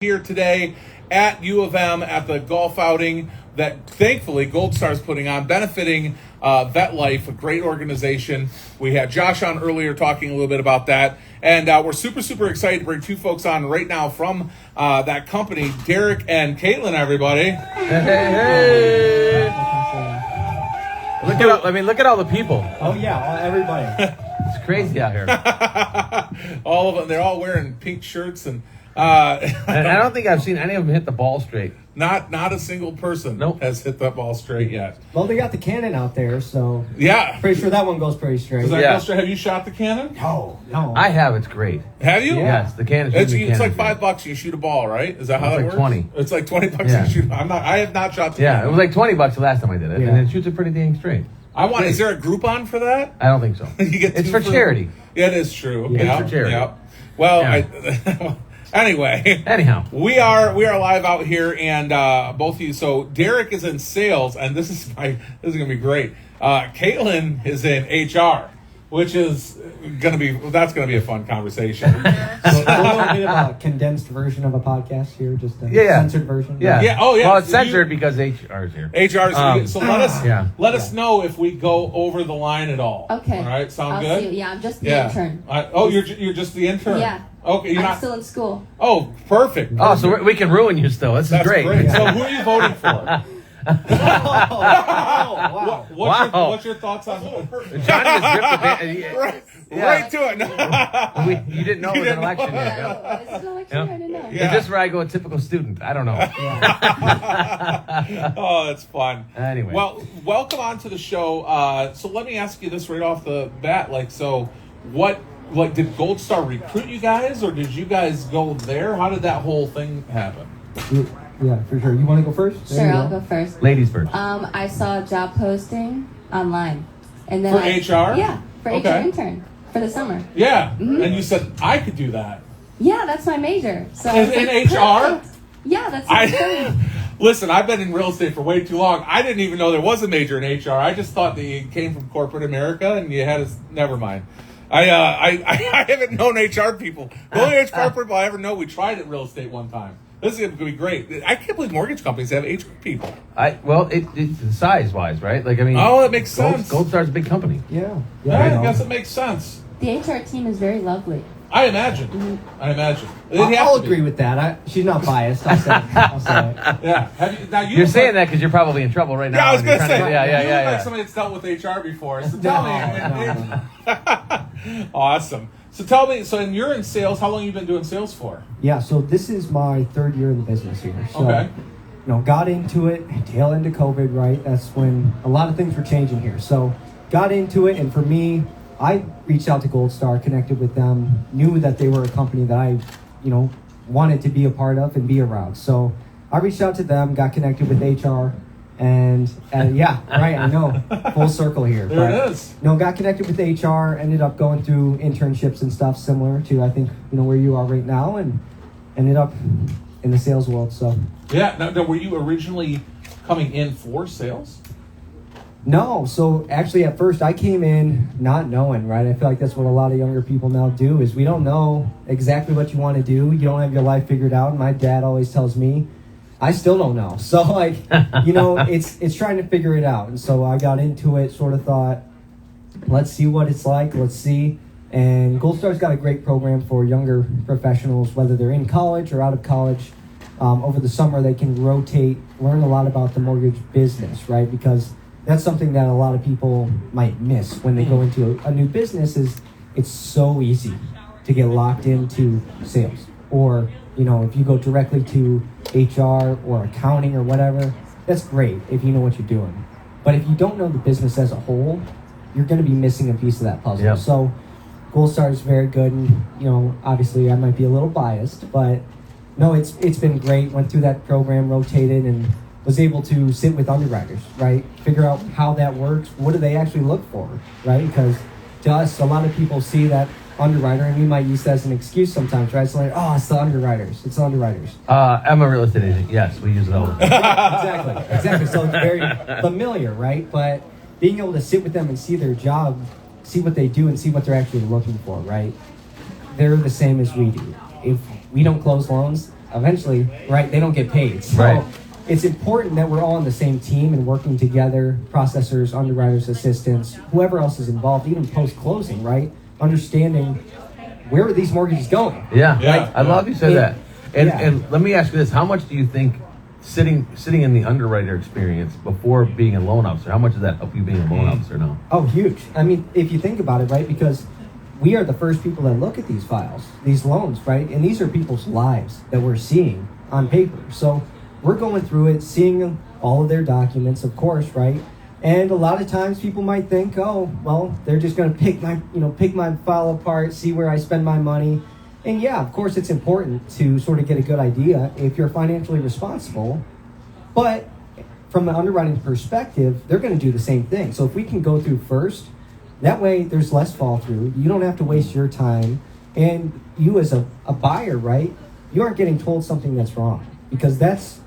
here today at U of M at the golf outing that thankfully Gold Star's putting on, benefiting VetLife, a great organization. We had Josh on earlier talking a little bit about that. And we're super excited to bring two folks on right now from that company, Derek and Caitlin, everybody. Hey. Look at all the people. Oh, yeah, everybody. It's crazy out here. All of them, they're all wearing pink shirts. And and I don't think I've seen any of them hit the ball straight. Not a single person has hit that ball straight yet. Well, they got the cannon out there, so yeah, pretty sure that one goes pretty straight. Does that go straight? Have you shot the cannon? No. I have. It's great. Have you? Yeah. Yes, the cannon. It's like $5 you shoot a ball, right? Is that how it works? 20. It's like $20 you shoot. I have not shot the cannon. It was like $20 the last time I did it, and it shoots it pretty dang straight. Is there a Groupon for that? I don't think so. It's for charity. Yeah, it is true. Yeah, it's for charity. Yeah. Well, Anyhow, we are live out here, and both of you. So Derek is in sales, and this is gonna be great. Caitlin is in HR, which is gonna be a fun conversation. So a little bit of a condensed version of a podcast here, just a censored version. Yeah. Oh yeah. Well, it's censored because HR is here. So let us know if we go over the line at all. Okay. All right. Sound I'll good? See. Yeah, I'm just the intern. You're just the intern. Yeah. Okay, I'm still in school. Oh, perfect. Oh, so we can ruin you still. This is great. So who are you voting for? What's your thoughts on Johnny just ripped right to it. No. You didn't know it was an election yet. This is an election. I didn't know. Yeah. Is this where I go a typical student? I don't know. Oh, that's fun. Anyway. Well, welcome on to the show. So let me ask you this right off the bat. Did Gold Star recruit you guys, or did you guys go there? How did that whole thing happen? Yeah, for sure. You want to go first? Sure, I'll go first. Ladies first. I saw a job posting online, and then HR. Yeah, for HR intern for the summer. Yeah, and you said I could do that. Yeah, that's my major. So in HR. Perfect. Yeah, that's. Listen, I've been in real estate for way too long. I didn't even know there was a major in HR. I just thought that you came from corporate America and you had never mind. I haven't known HR people. The only HR people I ever know, we tried at real estate one time. This is going to be great. I can't believe mortgage companies have HR people. It's size-wise, right? That makes sense. Gold Star's a big company. Yeah. I guess it makes sense. The HR team is very lovely. I imagine. I'll agree with that. She's not biased. I'll say it. Yeah. You're saying that because you're probably in trouble right now. Yeah, I was going to say. Yeah. Like somebody that's dealt with HR before. So tell me. Awesome. So tell me. So you're in sales. How long have you been doing sales for? Yeah. So this is my third year in the business here. So, got into it tail end of COVID. Right. That's when a lot of things were changing here. So got into it, and for me, I reached out to Gold Star, connected with them, knew that they were a company that I, wanted to be a part of and be around. So I reached out to them, got connected with HR, and I know, full circle here. There it is. Got connected with HR, ended up going through internships and stuff similar to, I think, where you are right now, and ended up in the sales world. So yeah. Now, were you originally coming in for sales? No, so actually at first I came in not knowing, right? I feel like that's what a lot of younger people now do is we don't know exactly what you want to do. You don't have your life figured out. My dad always tells me, I still don't know. So it's trying to figure it out. And so I got into it, sort of thought, let's see what it's like. Let's see. And Gold Star's got a great program for younger professionals, whether they're in college or out of college. Over the summer, they can rotate, learn a lot about the mortgage business, right? Because that's something that a lot of people might miss when they go into a new business is it's so easy to get locked into sales. Or, if you go directly to HR or accounting or whatever, that's great if you know what you're doing. But if you don't know the business as a whole, you're going to be missing a piece of that puzzle. Yep. So Gold Star is very good. And, obviously I might be a little biased, but no, it's been great. Went through that program, rotated, and was able to sit with underwriters, right? Figure out how that works. What do they actually look for, right? Because to us, a lot of people see that underwriter, and we might use that as an excuse sometimes, right? It's like, it's the underwriters. It's the underwriters. I'm a real estate agent. Yes, we use it all the time. Exactly. So it's very familiar, right? But being able to sit with them and see their job, see what they do, and see what they're actually looking for, right? They're the same as we do. If we don't close loans, eventually, right, they don't get paid. So Right. it's important that we're all on the same team and working together, processors, underwriters, assistants, whoever else is involved, even post-closing, right? Understanding where are these mortgages going? Yeah, Yeah. I love you said that. And Yeah. and let me ask you this: how much do you think sitting in the underwriter experience before being a loan officer? How much does that help you being a loan officer now? Oh, huge. I mean, if you think about it, right, because we are the first people that look at these files, these loans, right? And these are people's lives that we're seeing on paper. So we're going through it, seeing all of their documents, of course, right? And a lot of times people might think, oh, well, they're just going to pick my file apart, see where I spend my money. And yeah, of course, it's important to sort of get a good idea if you're financially responsible. But from an underwriting perspective, they're going to do the same thing. So if we can go through first, that way there's less fall through. You don't have to waste your time. And you as a buyer, right, you aren't getting told something that's wrong. Because that's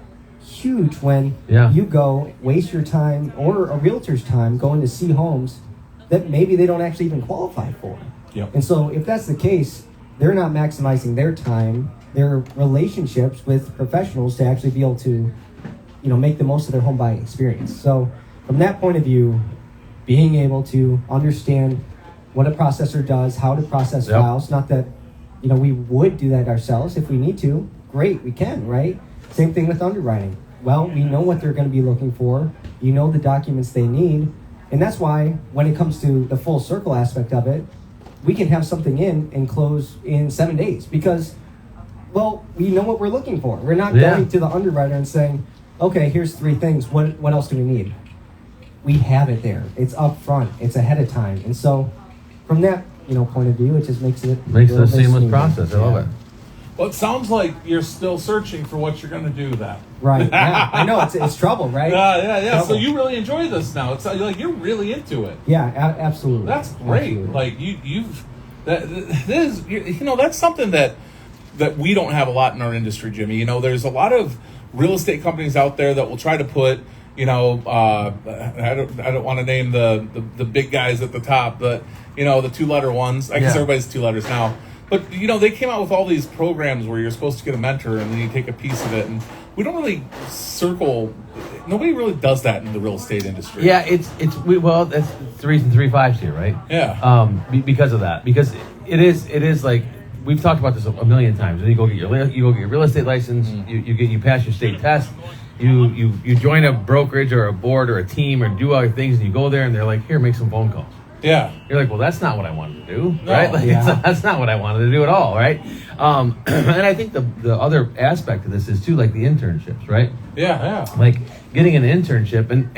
huge when you go waste your time or a realtor's time going to see homes that maybe they don't actually even qualify for. Yep. And so if that's the case, they're not maximizing their time, their relationships with professionals to actually be able to, make the most of their home buying experience. So from that point of view, being able to understand what a processor does, how to process files, not that, we would do that ourselves if we need to. Great, we can, right? Same thing with underwriting. Well, we know what they're going to be looking for. You know the documents they need. And that's why when it comes to the full circle aspect of it, we can have something in and close in 7 days because, well, we know what we're looking for. We're not going to the underwriter and saying, okay, here's 3 things. What else do we need? We have it there. It's up front. It's ahead of time. And so from that, point of view, it just makes it Makes it a little bit seamless smoother. process. I love it. Well, it sounds like you're still searching for what you're going to do then. Right. Yeah. I know it's trouble, right? Yeah. Trouble. So you really enjoy this now. It's like you're really into it. Yeah, absolutely. That's great. Absolutely. Like that's something that we don't have a lot in our industry, Jimmy. There's a lot of real estate companies out there that will try to put, I don't want to name the big guys at the top, but the 2-letter ones. I guess everybody's 2 letters now. But they came out with all these programs where you're supposed to get a mentor and then you take a piece of it, and we don't really nobody really does that in the real estate industry. Yeah, that's the reason 3 5's here, right? Yeah. Because of that, because it is like we've talked about this a million times. When you go get your real estate license, you pass your state test, you join a brokerage or a board or a team or do other things, and you go there and they're like, here, make some phone calls. Yeah. You're like, well, that's not what I wanted to do, No. right? That's not what I wanted to do at all, right? And I think the other aspect of this is too, like the internships, right? Yeah. Like getting an internship and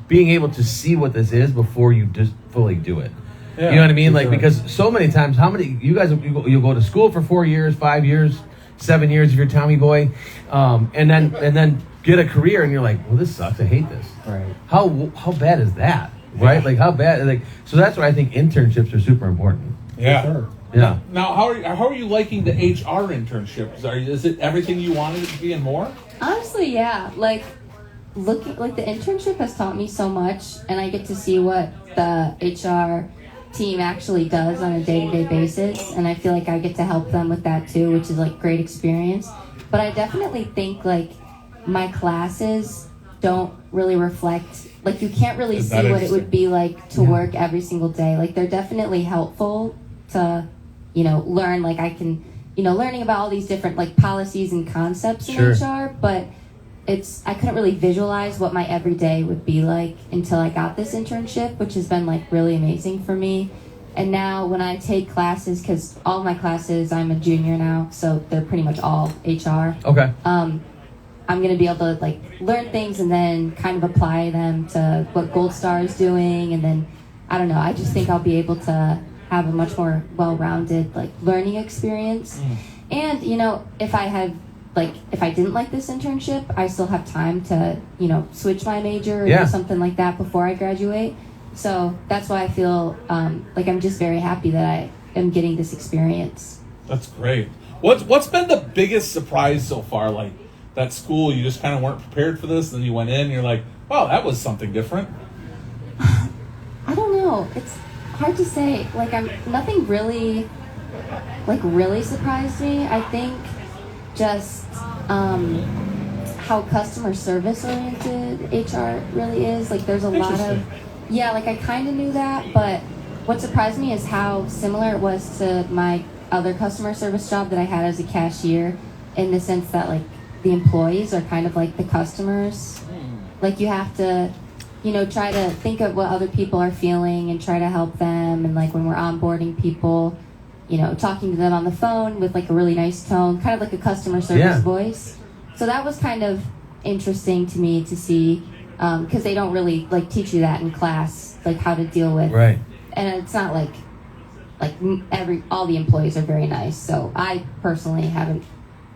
being able to see what this is before you just fully do it. Yeah, you know what I mean? Like sure. because so many times, how many you guys you go to school for 4 years, 5 years, 7 years if you're Tommy Boy, and then get a career and you're like, well, this sucks. I hate this. Right. How bad is that? Right? Like how bad? So that's why I think internships are super important. Yeah. Sure. Yeah. Now, how are you liking the HR internships? Is it everything you wanted it to be and more? Honestly, yeah. Like the internship has taught me so much, and I get to see what the HR team actually does on a day-to-day basis, and I feel like I get to help them with that too, which is like great experience. But I definitely think like my classes don't really reflect, like you can't really Is see that what it would be like to work every single day. Like they're definitely helpful to, learn, like I can, learning about all these different like policies and concepts in Sure. HR, but I couldn't really visualize what my everyday would be like until I got this internship, which has been like really amazing for me. And now when I take classes, because all of my classes, I'm a junior now, so they're pretty much all HR. Okay. I'm going to be able to like learn things and then kind of apply them to what Gold Star is doing. And then, I don't know, I just think I'll be able to have a much more well-rounded like learning experience. And, if I didn't like this internship, I still have time to, switch my major or do something like that before I graduate. So that's why I feel like I'm just very happy that I am getting this experience. That's great. What's been the biggest surprise so far? Like that school, you just kind of weren't prepared for this, and then you went in and you're like, wow, that was something different. I don't know. It's hard to say. Like nothing really surprised me. I think just how customer service oriented HR really is. Like there's a lot of, yeah, like I kind of knew that, but what surprised me is how similar it was to my other customer service job that I had as a cashier, in the sense that like the employees are kind of like the customers. Like you have to, you know, try to think of what other people are feeling and try to help them. And like when we're onboarding people, you know, talking to them on the phone with like a really nice tone, kind of like a customer service voice. So that was kind of interesting to me to see, because they don't really like teach you that in class, like how to deal with. Right. And it's not like all the employees are very nice. So I personally haven't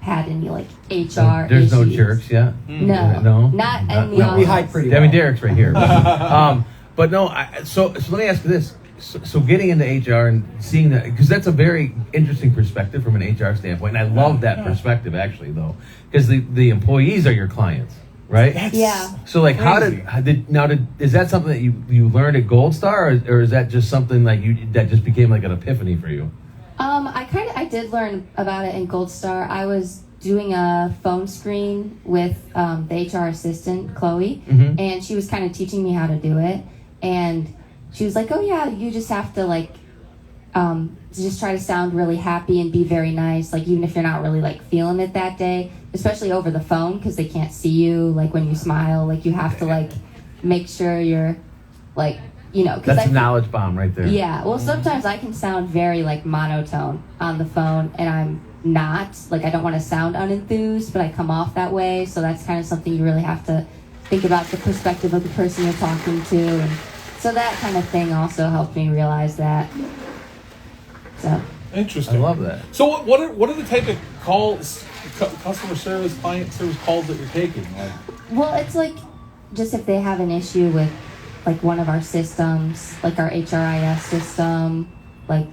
had any like HR There's issues. no jerks, yeah? No, not in the office. We hide pretty I well. mean, Derek's right here. But no, so let me ask you this. So getting into HR and seeing that, because that's a very interesting perspective from an HR standpoint. And I love that perspective, actually, though. Because the employees are your clients, right? Yeah. So like, Crazy. is that something that you learned at Gold Star, or is that just something like that just became like an epiphany for you? I did learn about it in Gold Star. I was doing a phone screen with the HR assistant, Chloe, and she was kind of teaching me how to do it. And she was like, "Oh yeah, you just have to like, just try to sound really happy and be very nice, like even if you're not really like feeling it that day, especially over the phone because they can't see you. Like when you smile, like you have to like make sure you're like." You know, That's a knowledge bomb right there. Yeah, well, sometimes I can sound very like monotone on the phone, and I'm not. Like, I don't want to sound unenthused, but I come off that way. So that's kind of something you really have to think about, the perspective of the person you're talking to, and so that kind of thing also helped me realize that. So Interesting. I love that. So what are the type of calls, customer service, client service calls that you're taking? Like, well, it's like just if they have an issue with like one of our systems, like our HRIS system, like,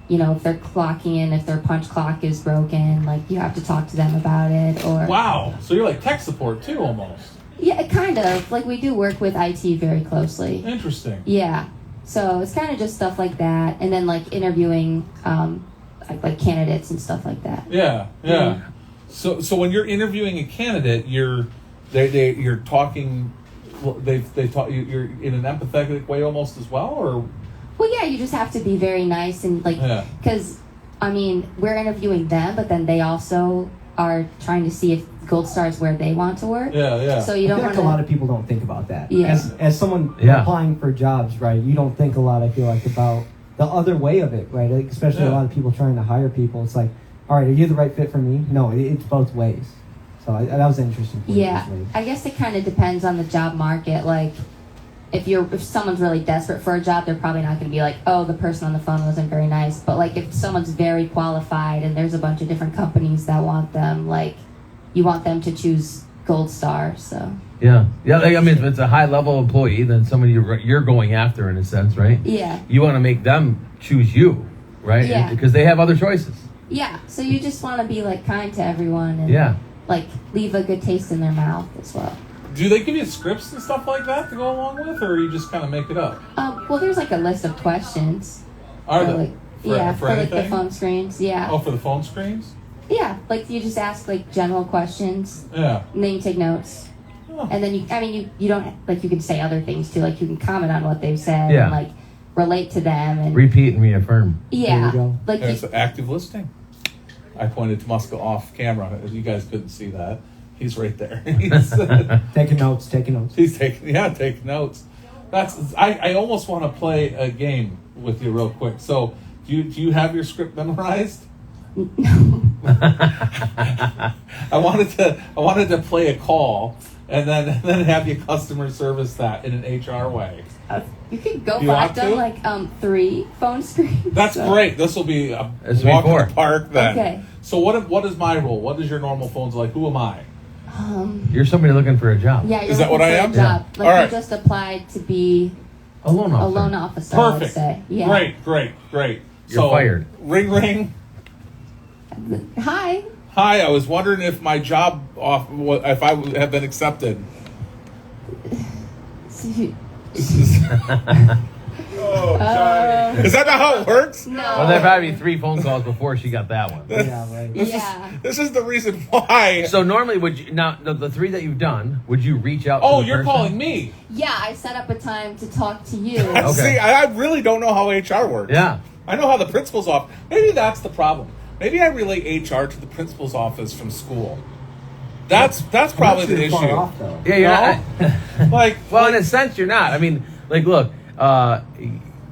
you know, if they're clocking in, if their punch clock is broken, like you have to talk to them about it. Or wow, so you're like tech support too, almost. yeah, kind of. Like we do work with IT very closely. Interesting. Yeah, so it's kind of just stuff like that, and then like interviewing like candidates and stuff like that. Yeah. So when you're interviewing a candidate, you're talking. Well, they taught you, you're in an empathetic way almost as well, or? Well, yeah, you just have to be very nice and like, because I mean, we're interviewing them, but then they also are trying to see if Gold Star is where they want to work. Yeah. So you I don't feel want like a lot of people don't think about that. Yeah. As someone applying for jobs, right? You don't think a lot. I feel like about the other way of it, right? Like, especially a lot of people trying to hire people. It's like, all right, are you the right fit for me? No, it's both ways. So that was an interesting point. Yeah, I guess it kind of depends on the job market. Like, if someone's really desperate for a job, they're probably not going to be like, oh, the person on the phone wasn't very nice. But like, if someone's very qualified and there's a bunch of different companies that want them, like, you want them to choose Gold Star. So Yeah. Like, I mean, if it's a high level employee, then somebody you're going after in a sense, right? yeah, You want to make them choose you, right? Yeah. Because they have other choices. yeah. So you just want to be like kind to everyone and like leave a good taste in their mouth as well. Do they give you scripts and stuff like that to go along with, or you just kind of make it up? Well, there's like a list of questions. Are for, there? Like, For for like the anything? phone screens. Yeah. Oh, for the phone screens? Yeah, like you just ask like general questions, Yeah. and then you take notes. Oh. And then you don't, like, you can say other things too, like you can comment on what they've said Yeah. and like relate to them and Repeat and reaffirm. yeah, There you go. like There's active listening. I pointed to Muska off camera. You guys couldn't see that. He's right there. He's Taking notes. He's taking notes. I almost want to play a game with you real quick. So do you have your script memorized? I wanted to play a call and then have you customer service that in an HR way. you could go You for. want I've done to? like 3 phone screens. That's so. great. This will be a This will be walk in 4. the park then. Okay. So what is my role? What is your normal phones like? Who am I? You're somebody looking for a job. Yeah, you're Is that looking what I for a am? Job. Yeah. Like All right. you just applied to be A loan officer. a loan officer. I would Perfect. say. Yeah. Great. You're fired. Ring. Hi. Hi, I was wondering if my job if I have been accepted. Is that not how it works? No. Well, there'd probably be 3 phone calls before she got that one. Yeah, right. Yeah. This is the reason why. So normally, would you now the 3 that you've done? Would you reach out? Oh, to the you're person? calling me. Yeah, I set up a time to talk to you. Okay. See, I really don't know how HR works. Yeah. I know how the principal's office. Maybe that's the problem. Maybe I relate HR to the principal's office from school. That's probably the Not too far issue. off, though. Yeah, you're not. Like, Well, in a sense, you're not. I mean, like, look,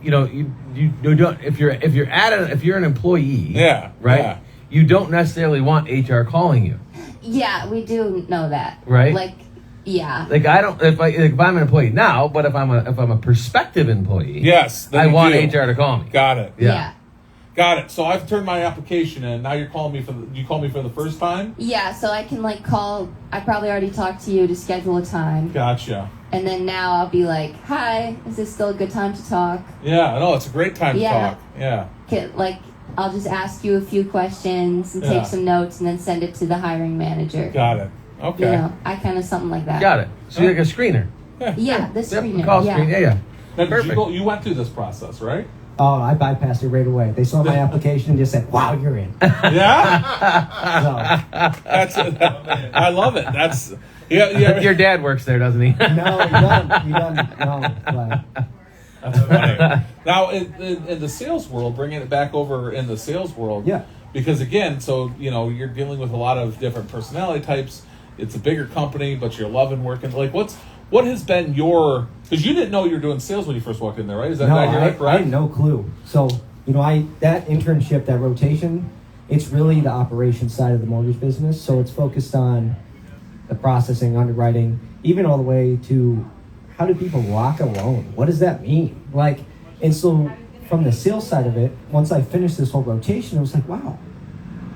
you know, you don't if you're an employee, Yeah, right. yeah. You don't necessarily want HR calling you, Yeah, we do know that. Right. Like, yeah. like I don't if I'm an employee now, but if I'm a prospective employee, yes, then I you want do. HR to call me. Got it. Yeah. Got it. So I've turned my application in. Now you're calling me you call me for the first time? Yeah, so I can like call. I probably already talked to you to schedule a time. Gotcha. And then now I'll be like, hi, is this still a good time to talk? Yeah, no, it's a great time Yeah. to talk. Yeah. Like, I'll just ask you a few questions and Yeah. take some notes and then send it to the hiring manager. Got it. Okay. You know, I kind of something like that. Got it. So you're like a screener. Yeah, the Yep, screener. call Yeah. screen. Yeah. Now, did Perfect. you went through this process, right? Oh, I bypassed it right away. They saw my application and just said, "Wow, you're in." Yeah. So, That's. I love it. That's. Yeah. Your dad works there, doesn't he? no, you don't. No, but That's funny. Now, in the sales world, bringing it back over in the sales world, Yeah. Because again, so you're dealing with a lot of different personality types. It's a bigger company, but you're loving working. Like, what has been your? Because you didn't know you were doing sales when you first walked in there, right? Is that no, correct? I had no clue. So that internship, that rotation, it's really the operations side of the mortgage business. So it's focused on the processing, underwriting, even all the way to how do people lock a loan? What does that mean? Like, and so from the sales side of it, once I finished this whole rotation, I was like, wow,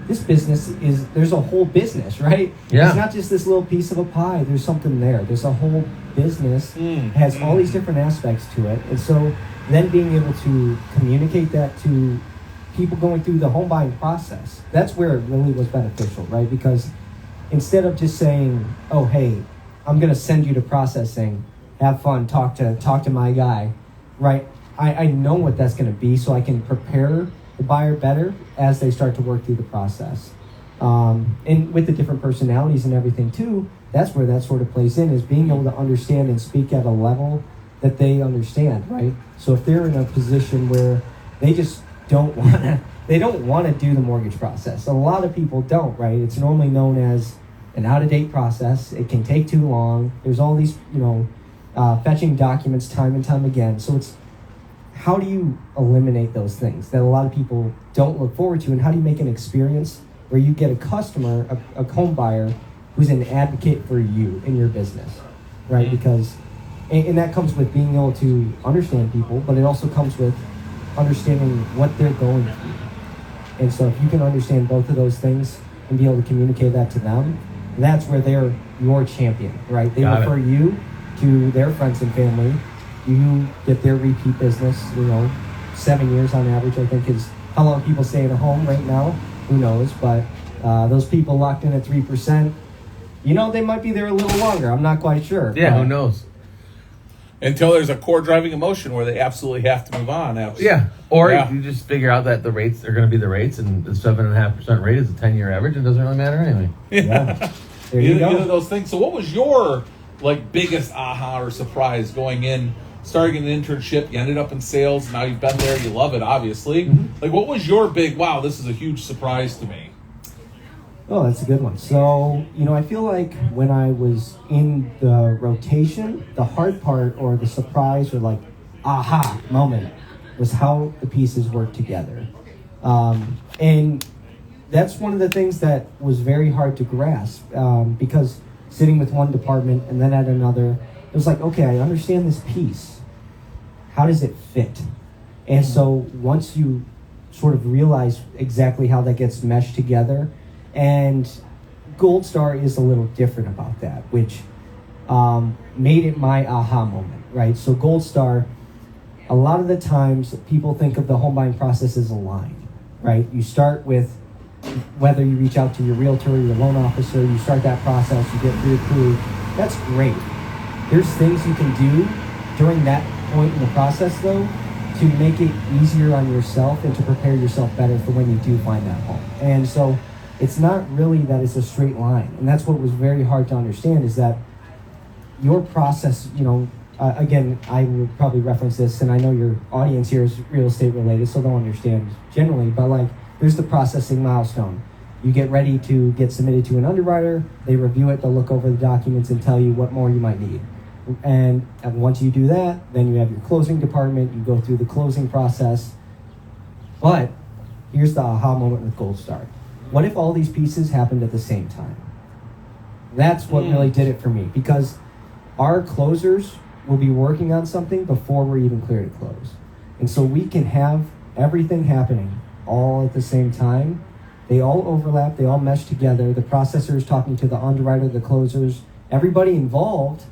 this business there's a whole business, right? Yeah. It's not just this little piece of a pie. There's something there. There's a whole business, has all these different aspects to it. And so then being able to communicate that to people going through the home buying process, that's where it really was beneficial, right? Because instead of just saying, oh, hey, I'm going to send you to processing, have fun, talk to my guy, right? I know what that's going to be, so I can prepare the buyer better as they start to work through the process. And with the different personalities and everything too, that's where that sort of plays in, is being able to understand and speak at a level that they understand, right? So if they're in a position where they just don't want to do the mortgage process. A lot of people don't, right? It's normally known as an out-of-date process. It can take too long. There's all these, fetching documents time and time again. So it's how do you eliminate those things that a lot of people don't look forward to, and how do you make an experience where you get a customer, a home buyer, who's an advocate for you in your business, right? Because, and that comes with being able to understand people, but it also comes with understanding what they're going through. And so if you can understand both of those things and be able to communicate that to them, that's where they're your champion, right? They refer you to their friends and family. You get their repeat business, 7 years on average, I think, is how long people stay in a home right now. Who knows? But those people locked in at 3%, they might be there a little longer. I'm not quite sure. Yeah, but who knows? Until there's a core driving emotion where they absolutely have to move on. Yeah. Or Yeah. you just figure out that the rates are going to be the rates, and the 7.5% rate is a 10-year average, and it doesn't really matter anyway. Yeah. There you Either go. of those things. So what was your biggest aha or surprise going in, starting an internship? You ended up in sales. Now you've been there. You love it, obviously. Mm-hmm. What was your big, wow, this is a huge surprise to me? Oh, that's a good one. So, I feel like when I was in the rotation, the hard part or the surprise or aha moment was how the pieces work together. And that's one of the things that was very hard to grasp because sitting with one department and then at another, it was like, okay, I understand this piece. How does it fit? And so once you sort of realize exactly how that gets meshed together, and Gold Star is a little different about that, which made it my aha moment, right? So Gold Star, a lot of the times people think of the home buying process as a line, right? You start with whether you reach out to your realtor or your loan officer, you start that process, you get pre-approved. That's great. There's things you can do during that point in the process, though, to make it easier on yourself and to prepare yourself better for when you do find that home. And so it's not really that it's a straight line. And that's what was very hard to understand, is that your process, again, I would probably reference this, and I know your audience here is real estate related, so they'll understand generally, but like, there's the processing milestone. You get ready to get submitted to an underwriter, they review it, they'll look over the documents and tell you what more you might need. And once you do that, then you have your closing department, you go through the closing process. But here's the aha moment with Gold Star. What if all these pieces happened at the same time? That's what really did it for me, because our closers will be working on something before we're even clear to close. And so we can have everything happening all at the same time. They all overlap, they all mesh together. The processor is talking to the underwriter, the closers, everybody involved.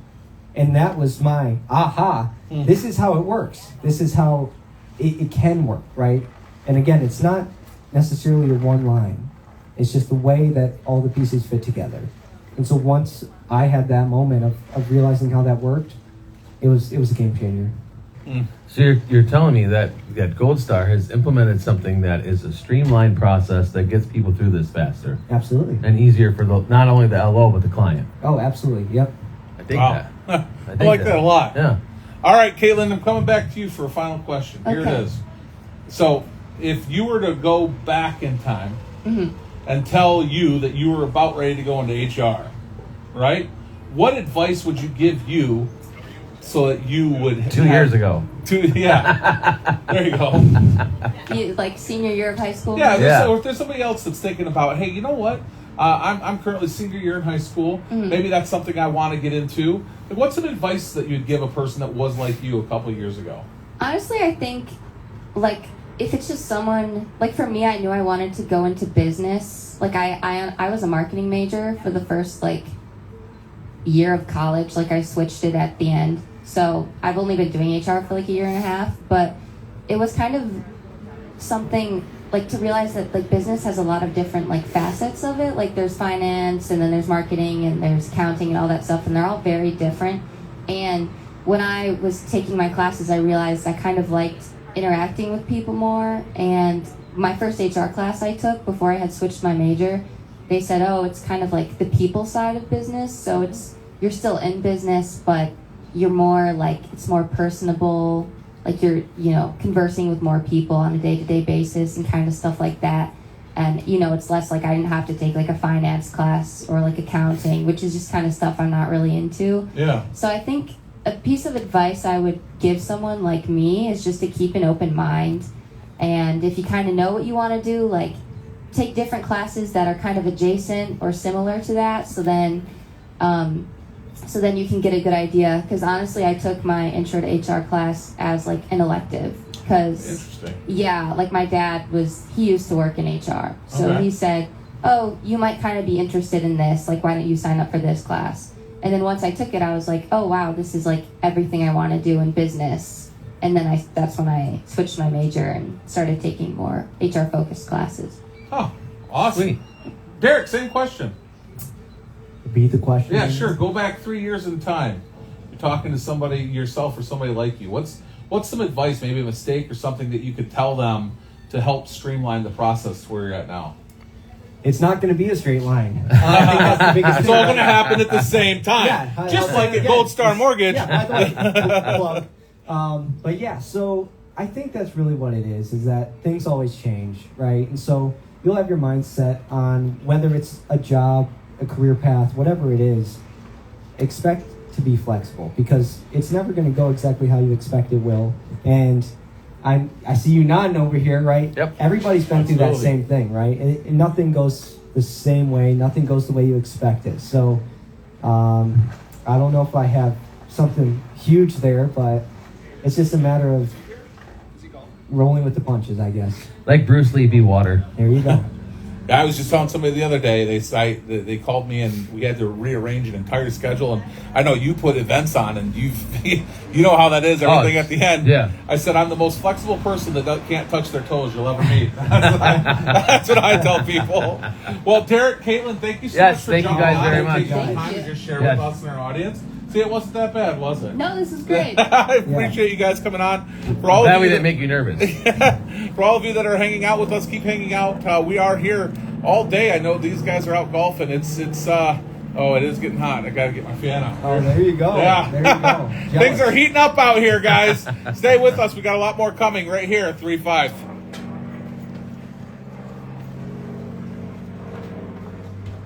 And that was my aha. This is how it works. This is how it can work, right? And again, it's not necessarily a one line. It's just the way that all the pieces fit together. And so once I had that moment of realizing how that worked, it was a game changer. So you're telling me that Gold Star has implemented something that is a streamlined process that gets people through this faster Absolutely. and easier for not only the LO but the client. Oh, absolutely. Yep. I think Wow. that. I like that a lot. Yeah. All right, Caitlin, I'm coming back to you for a final question. Here Okay. it is. So, if you were to go back in time and tell you that you were about ready to go into HR, right? What advice would you give you so that you would 2 years ago. Yeah. There you go. Like senior year of high school? Yeah, Yeah. So if there's somebody else that's thinking about, hey, you know what? I'm currently senior year in high school. Maybe that's something I want to get into. Like, what's some advice that you'd give a person that was like you a couple years ago? Honestly, I think, like, if it's just someone, like for me, I knew I wanted to go into business. Like, I was a marketing major for the first, like, year of college. Like, I switched it at the end. So I've only been doing HR for, like, a year and a half. But it was kind of something, like, to realize that, like, business has a lot of different, like, facets of it. Like, there's finance, and then there's marketing, and there's accounting, and all that stuff, and they're all very different. And when I was taking my classes, I realized I kind of liked interacting with people more. And my first HR class I took before I had switched my major, they said, oh, it's kind of like the people side of business. So you're still in business, but you're more like, it's more personable. Like you're, conversing with more people on a day-to-day basis and kind of stuff like that. And, it's less like I didn't have to take like a finance class or like accounting, which is just kind of stuff I'm not really into. Yeah. So I think a piece of advice I would give someone like me is just to keep an open mind. And if you kind of know what you want to do, like take different classes that are kind of adjacent or similar to that. So then you can get a good idea. Because honestly, I took my intro to HR class as like an elective. Because Interesting. yeah, like my dad he used to work in HR. So Okay. he said, oh, you might kind of be interested in this. Like, why don't you sign up for this class? And then once I took it, I was like, oh, wow, this is like everything I want to do in business. And then that's when I switched my major and started taking more HR-focused classes. Oh, awesome. Sweet. Derek, same question. Repeat the question. Yeah, sure. Go back 3 years in time. You're talking to somebody, yourself or somebody like you. What's some advice, maybe a mistake or something that you could tell them to help streamline the process to where you're at now? It's not going to be a straight line. I think that's the biggest It's thing. all going to happen at the same time. Yeah, Just I'll like say it a again. Gold Star Mortgage. Yeah, by the way, plug. But yeah, so I think that's really what it is that things always change, right? And so you'll have your mindset on whether it's a job, a career path, whatever it is, expect to be flexible because it's never going to go exactly how you expect it will. And I see you nodding over here, right? Yep. Everybody's been through that Absolutely. same thing, right? And nothing goes the same way. Nothing goes the way you expect it. So I don't know if I have something huge there, but it's just a matter of rolling with the punches, I guess. Like Bruce Lee be water. There you go. I was just telling somebody the other day, they called me and we had to rearrange an entire schedule. And I know you put events on and you know how that is, everything at the end. Yeah. I said, I'm the most flexible person that can't touch their toes you'll ever meet. That's what I tell people. Well, Derek, Caitlin, thank you so Yes, much for thank you jumping guys on very and much. taking the Thank time you. to just share Yes. with us and our audience. See, it wasn't that bad, was it? No, this is great. I appreciate you guys coming on. For all That of way you didn't make you nervous. for all of you that are hanging out with us, keep hanging out. We are here all day. I know these guys are out golfing. It is getting hot. I gotta get my fan out. Oh, there you go. Yeah. There you go. Things are heating up out here, guys. Stay with us. We got a lot more coming right here at 3-5.